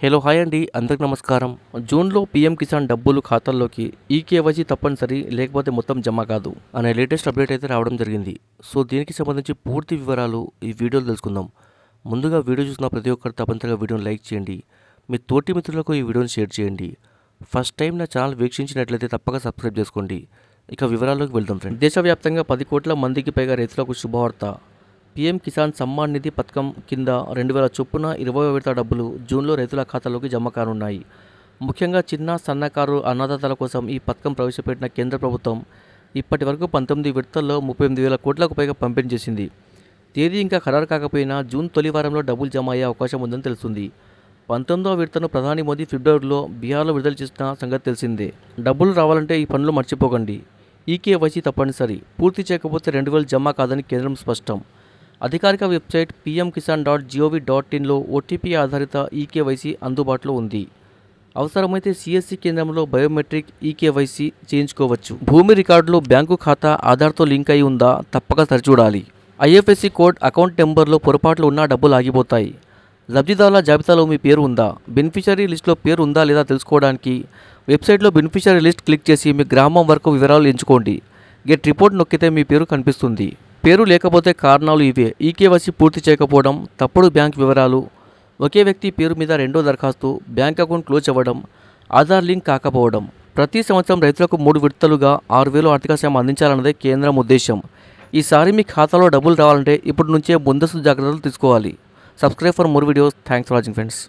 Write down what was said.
Hello hi అండి, అందరికి నమస్కారం. జూన్లో పీఎం కిసాన్ డబ్బులు ఖాతాల్లోకి ఈకేవైసీ తప్పనిసరి, లేకపోతే మొత్తం జమ కాదు అనే లేటెస్ట్ అప్డేట్ అయితే రావడం జరిగింది. సో దీనికి సంబంధించి పూర్తి వివరాలు ఈ వీడియోలో తెలుసుకుందాం. ముందుగా వీడియో చూసిన ప్రతి ఒక్కరు తప్పనిసరిగా వీడియోని లైక్ చేయండి, మీ తోటి మిత్రులకు ఈ వీడియోని షేర్ చేయండి. ఫస్ట్ టైం నా ఛానల్ వీక్షించినట్లయితే తప్పక సబ్స్క్రైబ్ చేసుకోండి. ఇక వివరాల్లోకి వెళ్దాం ఫ్రెండ్స్. దేశవ్యాప్తంగా 10 కోట్ల మందికి పైగా రైతులకు శుభవార్త. పీఎం కిసాన్ సమ్మాన్ నిధి పథకం కింద 2000 చొప్పున 20వ విడత డబ్బులు జూన్లో రైతుల ఖాతాలోకి జమ కానున్నాయి. ముఖ్యంగా చిన్న సన్నకారు అన్నదాతల కోసం ఈ పథకం ప్రవేశపెట్టిన కేంద్ర ప్రభుత్వం ఇప్పటి వరకు 19 విడతల్లో 38,000 కోట్లకు పైగా పంపిణీ చేసింది. తేదీ ఇంకా ఖరారు కాకపోయినా జూన్ తొలి వారంలో డబ్బులు జమ అయ్యే అవకాశం ఉందని తెలుస్తుంది. 19వ విడతను ప్రధాని మోదీ ఫిబ్రవరిలో బీహార్లో విడుదల చేసిన సంగతి తెలిసిందే. డబ్బులు రావాలంటే ఈ పనులు మర్చిపోకండి. ఈకేవైసీ తప్పనిసరి, పూర్తి చేయకపోతే 2,000 జమ కాదని కేంద్రం స్పష్టం. అధికారిక వెబ్సైట్ pmkisan.gov.inలో ఓటీపీ ఆధారిత ఈకేవైసీ అందుబాటులో ఉంది. అవసరమైతే సిఎస్సి కేంద్రంలో బయోమెట్రిక్ ఈకేవైసీ చేయించుకోవచ్చు. భూమి రికార్డులో బ్యాంకు ఖాతా ఆధార్తో లింక్ అయి ఉందా తప్పక సరిచూడాలి. ఐఎఫ్ఎస్సి కోడ్, అకౌంట్ నెంబర్లో పొరపాట్లు ఉన్నా డబ్బులు ఆగిపోతాయి. లబ్ధిదారుల జాబితాలో మీ పేరు ఉందా, బెనిఫిషరీ లిస్టులో పేరు ఉందా లేదా తెలుసుకోవడానికి వెబ్సైట్లో బెనిఫిషరీ లిస్ట్ క్లిక్ చేసి మీ గ్రామం వరకు వివరాలు ఎంచుకోండి. గెట్ రిపోర్ట్ నొక్కితే మీ పేరు కనిపిస్తుంది. పేరు లేకపోతే కారణాలు ఇవే: ఈకేవైసీ పూర్తి చేయకపోవడం, తప్పుడు బ్యాంక్ వివరాలు, ఒకే వ్యక్తి పేరు మీద రెండో దరఖాస్తు, బ్యాంక్ అకౌంట్ క్లోజ్ అవ్వడం, ఆధార్ లింక్ కాకపోవడం. ప్రతి సంవత్సరం రైతులకు 3 విడతలుగా 6,000 ఆర్థిక సాయం అందించాలన్నదే కేంద్రం ఉద్దేశం. ఈసారి మీ ఖాతాలో డబ్బులు రావాలంటే ఇప్పటి నుంచే ముందస్తు జాగ్రత్తలు తీసుకోవాలి. Subscribe for more videos. Thanks for watching friends.